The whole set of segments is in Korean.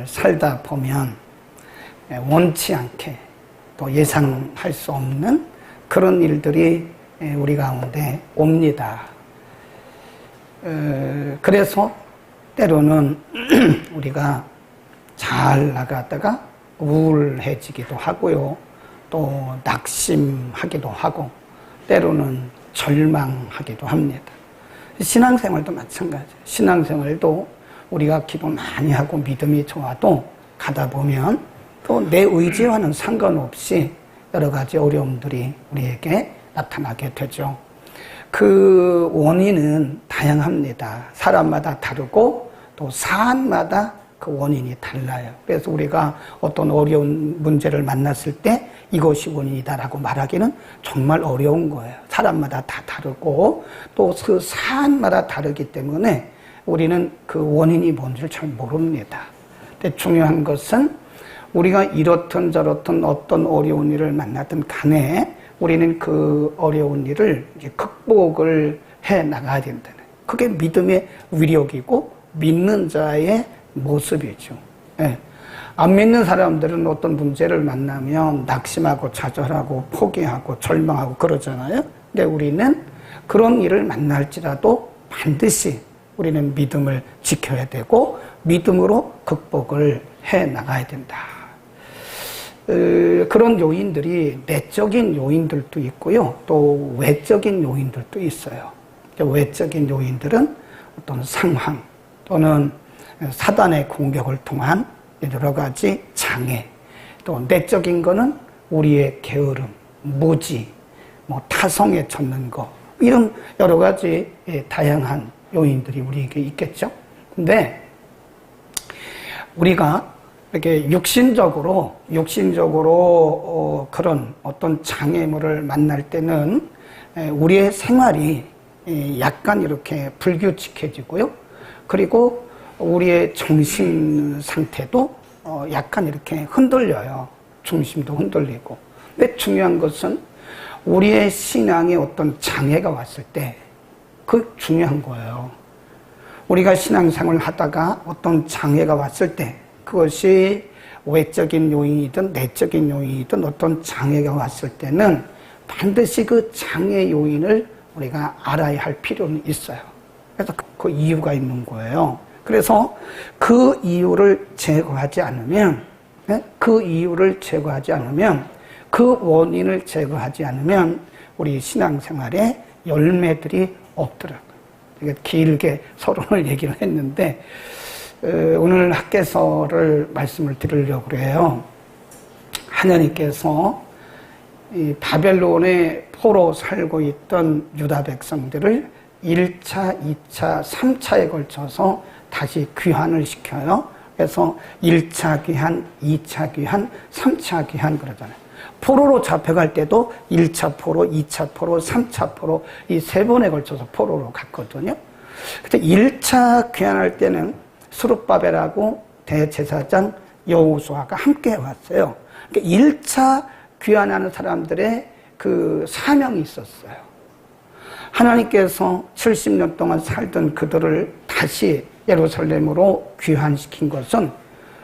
살다 보면 원치 않게 또 예상할 수 없는 그런 일들이 우리 가운데 옵니다. 그래서 때로는 우리가 잘 나가다가 우울해지기도 하고요. 또 낙심하기도 하고 때로는 절망하기도 합니다. 신앙생활도 마찬가지예요. 신앙생활도 우리가 기도 많이 하고 믿음이 좋아도 가다 보면 또 내 의지와는 상관없이 여러 가지 어려움들이 우리에게 나타나게 되죠. 그 원인은 다양합니다. 사람마다 다르고 또 사안마다 그 원인이 달라요. 그래서 우리가 어떤 어려운 문제를 만났을 때 이것이 원인이다라고 말하기는 정말 어려운 거예요. 사람마다 다 다르고 또 그 사안마다 다르기 때문에 우리는 그 원인이 뭔지를 잘 모릅니다. 근데 중요한 것은 우리가 이렇든 저렇든 어떤 어려운 일을 만나든 간에 우리는 그 어려운 일을 이제 극복을 해 나가야 된다는. 그게 믿음의 위력이고 믿는 자의 모습이죠. 예. 안 믿는 사람들은 어떤 문제를 만나면 낙심하고 좌절하고 포기하고 절망하고 그러잖아요. 근데 우리는 그런 일을 만날지라도 반드시 우리는 믿음을 지켜야 되고 믿음으로 극복을 해 나가야 된다. 그런 요인들이 내적인 요인들도 있고요. 또 외적인 요인들도 있어요. 외적인 요인들은 어떤 상황 또는 사단의 공격을 통한 여러 가지 장애, 또 내적인 거는 우리의 게으름, 무지, 타성에 젖는 거, 이런 여러 가지 다양한 요인들이 우리에게 있겠죠. 근데 우리가 이렇게 육신적으로 그런 어떤 장애물을 만날 때는 우리의 생활이 약간 이렇게 불규칙해지고요. 그리고 우리의 정신 상태도 약간 이렇게 흔들려요. 중심도 흔들리고. 근데 중요한 것은 우리의 신앙에 어떤 장애가 왔을 때 그 중요한 거예요. 우리가 신앙생활을 하다가 어떤 장애가 왔을 때 그것이 외적인 요인이든 내적인 요인이든 어떤 장애가 왔을 때는 반드시 그 장애 요인을 우리가 알아야 할 필요는 있어요. 그래서 그 이유가 있는 거예요. 그래서 그 이유를 제거하지 않으면, 그 원인을 제거하지 않으면 우리 신앙생활에 열매들이 없더라고요. 길게 서론을 얘기를 했는데 오늘 학개서를 말씀을 드리려고 그래요. 하나님께서 이 바벨론에 포로 살고 있던 유다 백성들을 1차, 2차, 3차에 걸쳐서 다시 귀환을 시켜요. 그래서 1차 귀환, 2차 귀환, 3차 귀환 그러잖아요. 포로로 잡혀갈 때도 1차 포로, 2차 포로, 3차 포로 이 3번에 걸쳐서 포로로 갔거든요. 근데 1차 귀환할 때는 스룹바벨하고 대제사장 여호수아가 함께 왔어요. 그러니까 1차 귀환하는 사람들의 그 사명이 있었어요. 하나님께서 70년 동안 살던 그들을 다시 예루살렘으로 귀환시킨 것은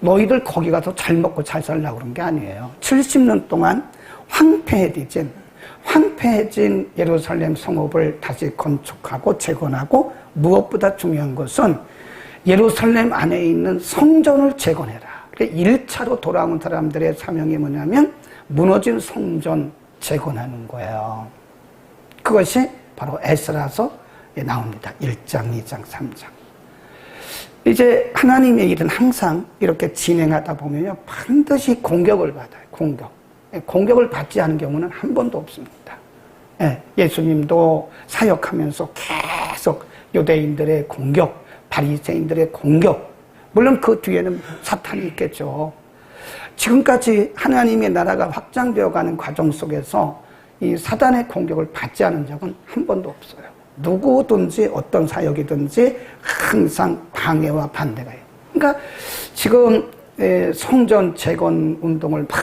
너희들 거기 가서 잘 먹고 잘 살라고 그런 게 아니에요. 70년 동안 황폐해진 예루살렘 성읍을 다시 건축하고 재건하고 무엇보다 중요한 것은 예루살렘 안에 있는 성전을 재건해라. 1차로 돌아온 사람들의 사명이 뭐냐면 무너진 성전 재건하는 거예요. 그것이 바로 에스라서 나옵니다. 1장, 2장, 3장. 이제 하나님의 일은 항상 이렇게 진행하다 보면요. 반드시 공격을 받아요. 공격을 받지 않은 경우는 한 번도 없습니다. 예수님도 사역하면서 계속 유대인들의 공격, 바리새인들의 공격, 물론 그 뒤에는 사탄이 있겠죠. 지금까지 하나님의 나라가 확장되어 가는 과정 속에서 이 사단의 공격을 받지 않은 적은 한 번도 없어요. 누구든지 어떤 사역이든지 항상 방해와 반대가 해요. 그러니까 지금 성전 재건 운동을 막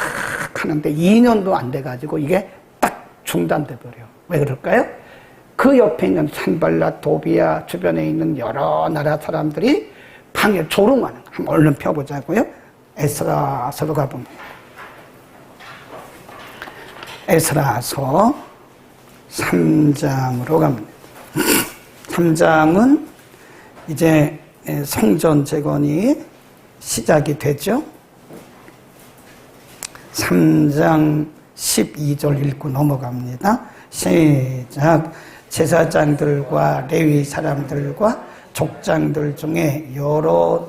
하는데 2년도 안 돼가지고 이게 딱 중단돼 버려요. 왜 그럴까요? 그 옆에 있는 산발랏, 도비아 주변에 있는 여러 나라 사람들이 방해 조롱하는 거 한번 얼른 펴보자고요. 에스라서로 가봅니다. 에스라서 3장으로 갑니다. 3장은 이제 성전 재건이 시작이 되죠. 3장 12절 읽고 넘어갑니다. 시작. 제사장들과 레위 사람들과 족장들 중에 여러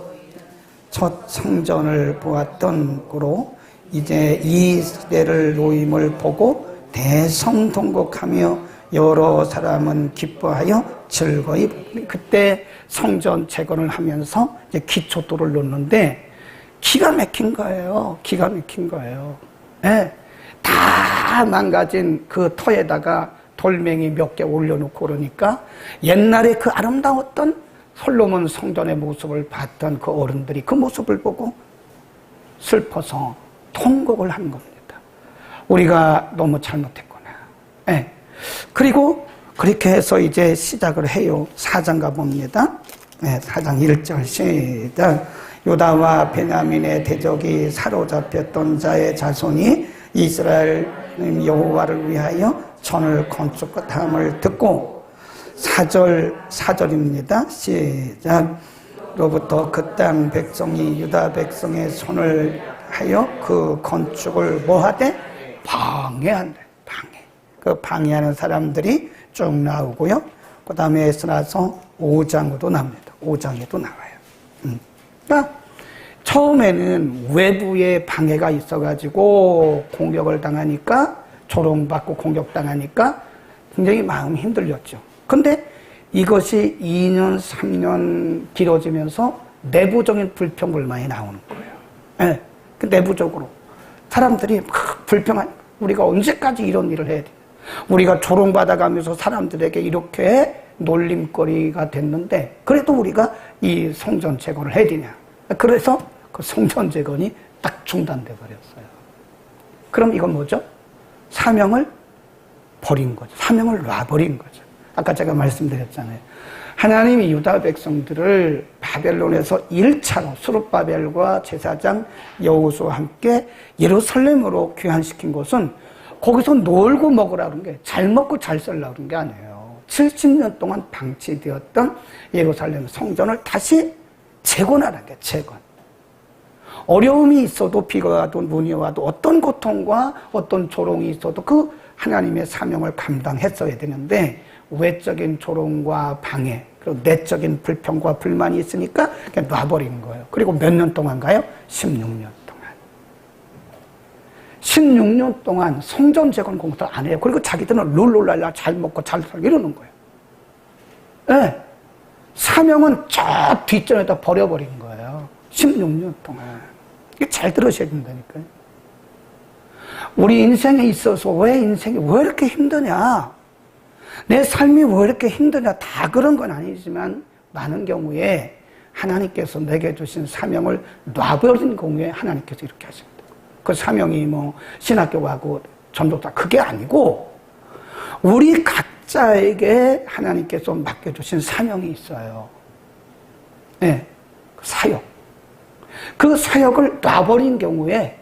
첫 성전을 보았던 고로 이제 이스라엘 노임을 보고 대성통곡하며 여러 사람은 기뻐하여 즐거이 그때 성전 재건을 하면서 이제 기초돌을 놓는데 기가 막힌 거예요. 기가 막힌 거예요. 네. 다 망가진 그 터에다가 돌멩이 몇 개 올려놓고 그러니까 옛날에 그 아름다웠던 솔로몬 성전의 모습을 봤던 그 어른들이 그 모습을 보고 슬퍼서 통곡을 하는 겁니다. 우리가 너무 잘못했구나. 네. 그리고 그렇게 해서 이제 시작을 해요. 4장 가봅니다. 네, 4장 1절 시작. 유다와 베냐민의 대적이 사로잡혔던 자의 자손이 이스라엘 여호와를 위하여 전을 건축함을 듣고 4절입니다. 시작. 로부터 그 땅 백성이 유다 백성의 손을 하여 그 건축을 뭐하되 방해한다. 방해. 그 방해하는 사람들이 쭉 나오고요. 그 다음에 에스라서 5장으로 나옵니다. 5장에도 나와요. 그러니까 처음에는 외부에 방해가 있어가지고 공격을 당하니까 조롱받고 공격당하니까 굉장히 마음이 힘들렸죠. 근데 이것이 2년, 3년 길어지면서 내부적인 불평불만이 나오는 거예요. 네. 그 내부적으로 사람들이 막 불평한 우리가 언제까지 이런 일을 해야 돼? 우리가 조롱받아가면서 사람들에게 이렇게 놀림거리가 됐는데 그래도 우리가 이 성전 재건을 해야 되냐? 그래서 그 성전 재건이 딱 중단돼 버렸어요. 그럼 이건 뭐죠? 사명을 버린 거죠. 사명을 놔버린 거죠. 아까 제가 말씀드렸잖아요. 하나님이 유다 백성들을 바벨론에서 1차로 스룹바벨과 제사장 여호수아와 함께 예루살렘으로 귀환시킨 것은 거기서 놀고 먹으라는 게 잘 먹고 잘 살라는 게 아니에요. 70년 동안 방치되었던 예루살렘 성전을 다시 재건하라는 게 재건. 어려움이 있어도 비가 와도 눈이 와도 어떤 고통과 어떤 조롱이 있어도 그 하나님의 사명을 감당했어야 되는데 외적인 조롱과 방해 그리고 내적인 불평과 불만이 있으니까 그냥 놔버리는 거예요. 그리고 몇 년 동안 가요? 16년 동안. 16년 동안 성전 재건 공사를 안 해요. 그리고 자기들은 룰루랄라 잘 먹고 잘 살고 이러는 거예요. 네. 사명은 저 뒷전에다 버려버린 거예요. 16년 동안. 이게 잘 들으셔야 된다니까요. 우리 인생에 있어서 왜 인생이 왜 이렇게 힘드냐? 내 삶이 왜 이렇게 힘드냐? 다 그런 건 아니지만 많은 경우에 하나님께서 내게 주신 사명을 놔버린 경우에 하나님께서 이렇게 하십니다. 그 사명이 뭐 신학교 가고 전도사 그게 아니고 우리 각자에게 하나님께서 맡겨주신 사명이 있어요. 네, 사역. 그 사역을 놔버린 경우에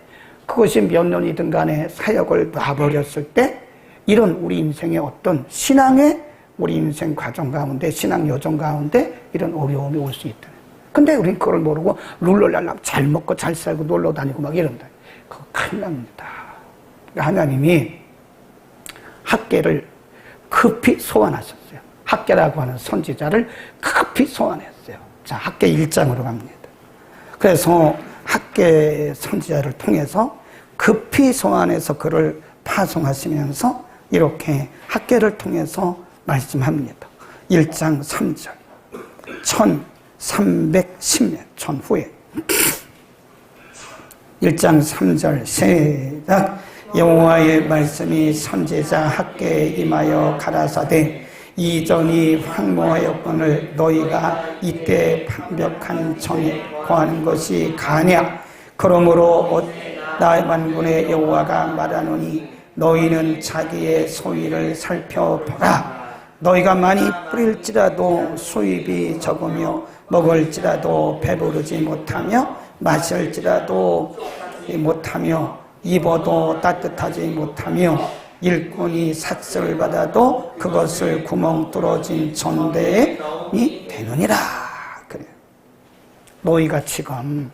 그것이 몇 년이든 간에 사역을 놔버렸을 때 이런 우리 인생의 어떤 신앙의 우리 인생 과정 가운데 신앙 여정 가운데 이런 어려움이 올 수 있다. 근데 우리는 그걸 모르고 룰루랄라 잘 먹고 잘 살고 놀러 다니고 막 이런다. 그거 큰일 납니다. 하나님이 학계를 급히 소환하셨어요. 학계라고 하는 선지자를 급히 소환했어요. 자, 학계 1장으로 갑니다. 그래서 학계 선지자를 통해서 급히 소환해서 그를 파송하시면서 이렇게 학계를 통해서 말씀합니다. 1장 3절 1310년 전후에 1장 3절 시작. 여호와의 말씀이 선지자 학계에 임하여 가라사대 이전이 황무하였거늘 너희가 이때 완벽한 정에 거하는 것이 가냐. 그러므로 나의 만군의 여호와가 말하노니 너희는 자기의 소위를 살펴보라. 너희가 많이 뿌릴지라도 수입이 적으며 먹을지라도 배부르지 못하며 마실지라도 못하며 입어도 따뜻하지 못하며 일꾼이 삿을 받아도 그것을 구멍 뚫어진 전대이 되느니라. 그래. 너희가 지금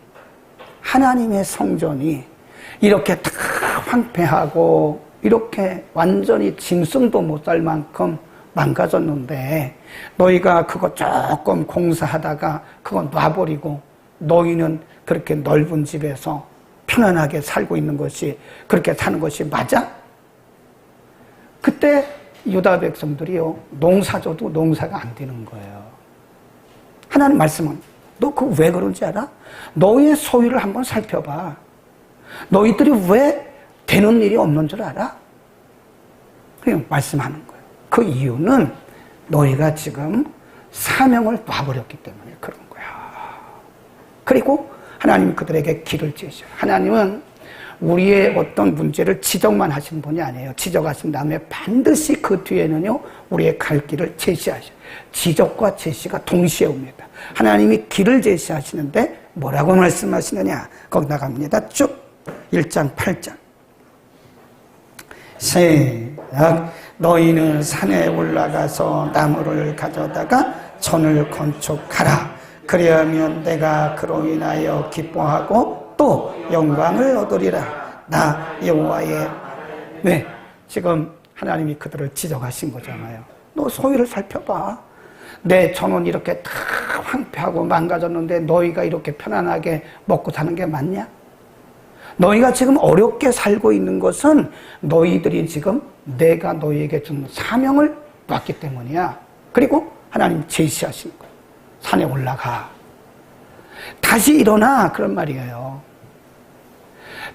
하나님의 성전이 이렇게 다 황폐하고 이렇게 완전히 짐승도 못 살 만큼 망가졌는데 너희가 그거 조금 공사하다가 그거 놔버리고 너희는 그렇게 넓은 집에서 편안하게 살고 있는 것이, 그렇게 사는 것이 맞아? 그때 유다 백성들이요, 농사져도 농사가 안 되는 거예요. 하나님 말씀은 너 그거 왜 그런지 알아? 너희의 소유를 한번 살펴봐. 너희들이 왜 되는 일이 없는 줄 알아? 그냥 말씀하는 거예요. 그 이유는 너희가 지금 사명을 놔버렸기 때문에 그런 거야. 그리고 하나님이 그들에게 길을 제시해요. 하나님은 우리의 어떤 문제를 지적만 하신 분이 아니에요. 지적하신 다음에 반드시 그 뒤에는요, 우리의 갈 길을 제시하셔요. 지적과 제시가 동시에 옵니다. 하나님이 길을 제시하시는데 뭐라고 말씀하시느냐? 거기 나갑니다. 쭉 1장 8절. 시작. 너희는 산에 올라가서 나무를 가져다가 전을 건축하라. 그리하면 내가 그로 인하여 기뻐하고 또 영광을 얻으리라. 나 여호와의. 네, 지금 하나님이 그들을 지적하신 거잖아요. 너 소유를 살펴봐. 내 전원 이렇게 다 황폐하고 망가졌는데 너희가 이렇게 편안하게 먹고 사는 게 맞냐? 너희가 지금 어렵게 살고 있는 것은 너희들이 지금 내가 너희에게 준 사명을 놨기 때문이야. 그리고 하나님 제시하시는 거예요. 산에 올라가. 다시 일어나. 그런 말이에요.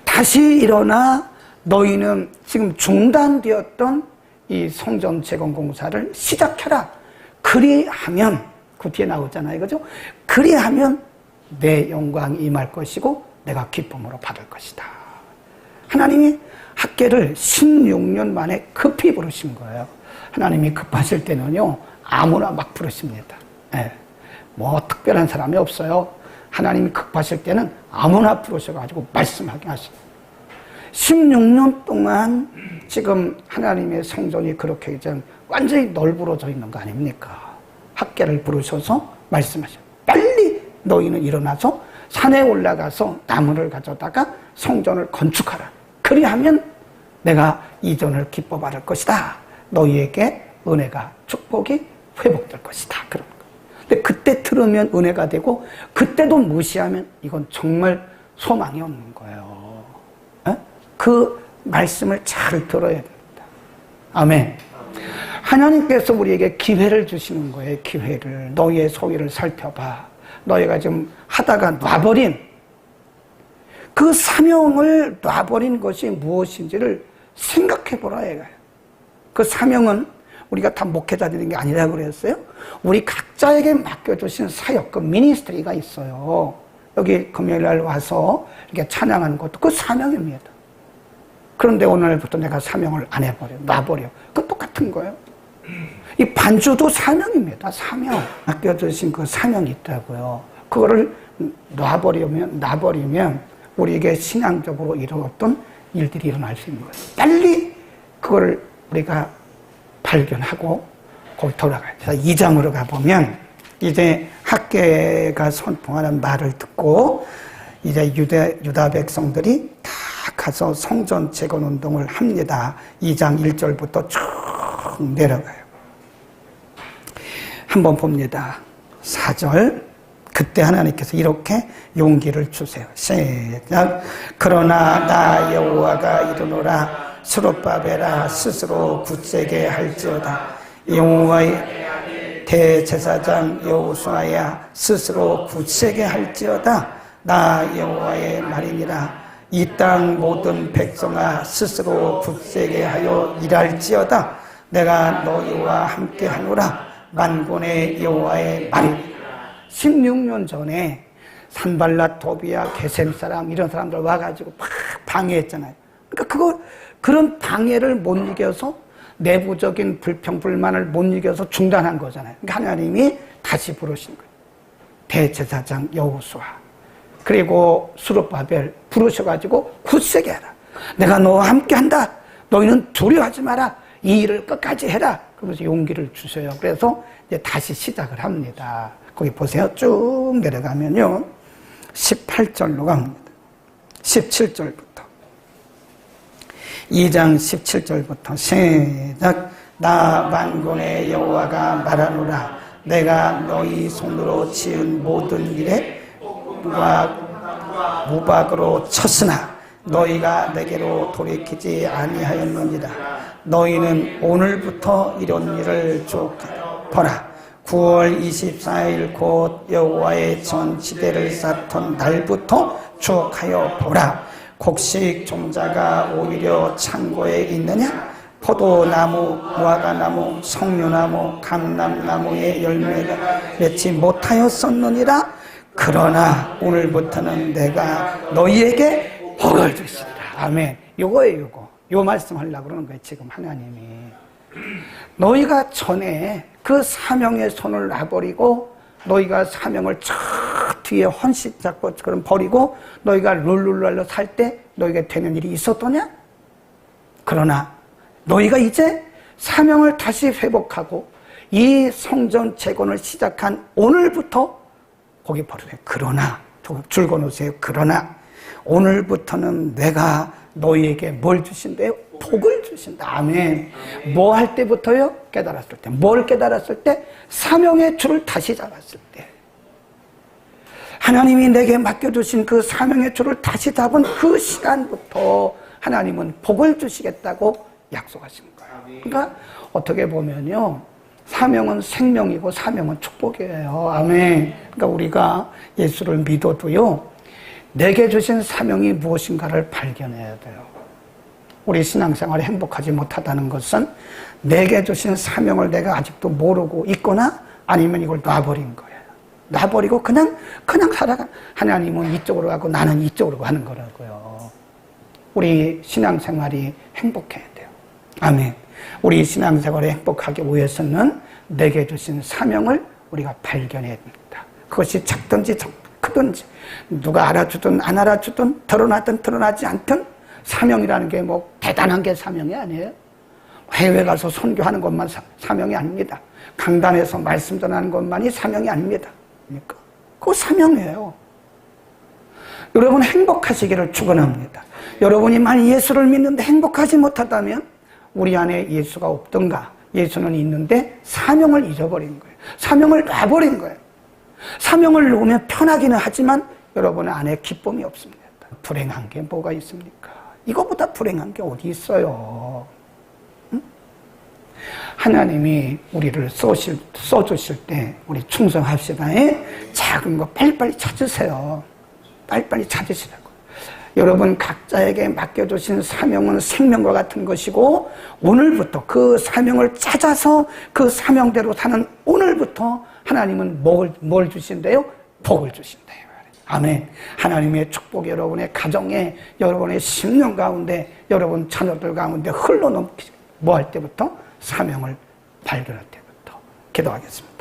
다시 일어나. 너희는 지금 중단되었던 이 성전 재건 공사를 시작해라. 그리하면, 그 뒤에 나오잖아요. 그죠? 그리하면 내 영광이 임할 것이고 내가 기쁨으로 받을 것이다. 하나님이 학계를 16년 만에 급히 부르신 거예요. 하나님이 급하실 때는요, 아무나 막 부르십니다. 네. 뭐 특별한 사람이 없어요. 하나님이 급하실 때는 아무나 부르셔가지고 말씀하게 하십니다. 16년 동안 지금 하나님의 성전이 그렇게 이제 완전히 널브러져 있는 거 아닙니까? 학계를 부르셔서 말씀하셔요. 빨리 너희는 일어나서 산에 올라가서 나무를 가져다가 성전을 건축하라. 그리하면 내가 이전을 기뻐 받을 것이다. 너희에게 은혜가, 축복이 회복될 것이다. 그런 거. 근데 그때 들으면 은혜가 되고 그때도 무시하면 이건 정말 소망이 없는 거예요. 에? 그 말씀을 잘 들어야 됩니다. 아멘. 하나님께서 우리에게 기회를 주시는 거예요. 기회를. 너희의 소유를 살펴봐. 너희가 지금 하다가 놔버린 그 사명을 놔버린 것이 무엇인지를 생각해 보라 이거예요. 그 사명은 우리가 다 목회자들인 게 아니라고 그랬어요. 우리 각자에게 맡겨주신 사역, 그 미니스트리가 있어요. 여기 금요일날 와서 이렇게 찬양하는 것도 그 사명입니다. 그런데 오늘부터 내가 사명을 안 해버려, 놔버려. 그건 똑같은 거예요. 이 반주도 사명입니다. 사명. 맡겨주신 그 사명이 있다고요. 그거를 놔버리면 우리에게 신앙적으로 이루었던 일들이 일어날 수 있는 거예요. 빨리 그걸 우리가 발견하고 거기 돌아가요. 2장으로 가보면 이제 학계가 선포하는 말을 듣고 이제 유다 백성들이 다 가서 성전 재건 운동을 합니다. 2장 1절부터 쭉 내려가요. 한번 봅니다. 4절. 그때 하나님께서 이렇게 용기를 주세요. 시작. 그러나 나 여호와가 이르노라. 스룹바벨아 스스로 굳세게 할지어다. 여호와의 대제사장 여호수아야 스스로 굳세게 할지어다. 나 여호와의 말이니라. 이 땅 모든 백성아 스스로 굳세게 하여 일할지어다. 내가 너희와 함께 하노라. 만군의 여호와의 말이니라. 16년 전에 산발랏, 도비야, 게셈 사람 이런 사람들 와가지고 막 방해했잖아요. 그러니까 그런 방해를 못 이겨서 내부적인 불평, 불만을 못 이겨서 중단한 거잖아요. 그러니까 하나님이 다시 부르신 거예요. 대제사장 여호수아. 그리고 수룹바벨 부르셔가지고 굳세게 해라. 내가 너와 함께 한다. 너희는 두려워하지 마라. 이 일을 끝까지 해라. 그러면서 용기를 주셔요. 그래서 이제 다시 시작을 합니다. 거기 보세요. 쭉 내려가면요. 18절로 갑니다. 17절부터. 2장 17절부터 시작. 나 만군의 여호와가 말하노라. 내가 너희 손으로 지은 모든 일에 무박으로 쳤으나 너희가 내게로 돌이키지 아니하였느니라. 너희는 오늘부터 이런 일을 쭉 보라. 9월 24일 곧 여호와의 전지대를 쌓던 날부터 쭉 하여 보라. 곡식 종자가 오히려 창고에 있느냐? 포도나무, 무화과나무, 석류나무, 감람나무의 열매가 맺지 못하였었느니라. 그러나 오늘부터는 내가 너희에게 복을 주시리라. 아멘. 요거예요, 요거. 요 말씀 하려고 그러는 거예요, 지금 하나님이. 너희가 전에 그 사명의 손을 놔버리고, 너희가 사명을 저 뒤에 헌신 잡고 그럼 버리고, 너희가 룰루랄로 살 때 너희가 되는 일이 있었더냐? 그러나 너희가 이제 사명을 다시 회복하고 이 성전 재건을 시작한 오늘부터 거기 버려요. 그러나 줄 거놓으세요. 그러나 오늘부터는 내가 너희에게 뭘 주신대요? 복을 주신다. 아멘. 뭐 할 때부터요? 깨달았을 때. 뭘 깨달았을 때? 사명의 줄을 다시 잡았을 때. 하나님이 내게 맡겨주신 그 사명의 줄을 다시 잡은 그 시간부터 하나님은 복을 주시겠다고 약속하신 거예요. 그러니까 어떻게 보면요, 사명은 생명이고 사명은 축복이에요. 아멘. 그러니까 우리가 예수를 믿어도요, 내게 주신 사명이 무엇인가를 발견해야 돼요. 우리 신앙생활에 행복하지 못하다는 것은 내게 주신 사명을 내가 아직도 모르고 있거나 아니면 이걸 놔버린 거예요. 놔버리고 그냥 살아가. 하나님은 이쪽으로 가고 나는 이쪽으로 가는 거라고요. 우리 신앙생활이 행복해야 돼요. 아멘. 우리 신앙생활에 행복하기 위해서는 내게 주신 사명을 우리가 발견해야 됩니다. 그것이 작든지 크든지 누가 알아주든 안 알아주든 드러나든 드러나지 않든 사명이라는 게 뭐 대단한 게 사명이 아니에요. 해외 가서 선교하는 것만 사명이 아닙니다. 강단에서 말씀 전하는 것만이 사명이 아닙니다. 그러니까 그거 사명이에요. 여러분 행복하시기를 축원합니다. 여러분이 만약 예수를 믿는데 행복하지 못하다면 우리 안에 예수가 없던가, 예수는 있는데 사명을 잊어버린 거예요. 사명을 놔버린 거예요. 사명을 놓으면 편하기는 하지만 여러분 안에 기쁨이 없습니다. 불행한 게 뭐가 있습니까? 이거보다 불행한 게 어디 있어요? 응? 하나님이 우리를 써주실 때 우리 충성합시다. 작은 거 빨리빨리 찾으세요. 빨리빨리 찾으시라고. 여러분 각자에게 맡겨주신 사명은 생명과 같은 것이고, 오늘부터 그 사명을 찾아서 그 사명대로 사는 오늘부터 하나님은 뭘 주신대요? 복을 주신대요. 아멘. 하나님의 축복이 여러분의 가정에, 여러분의 심령 가운데, 여러분 자녀들 가운데 흘러넘기, 뭐 할 때부터? 사명을 발견할 때부터. 기도하겠습니다.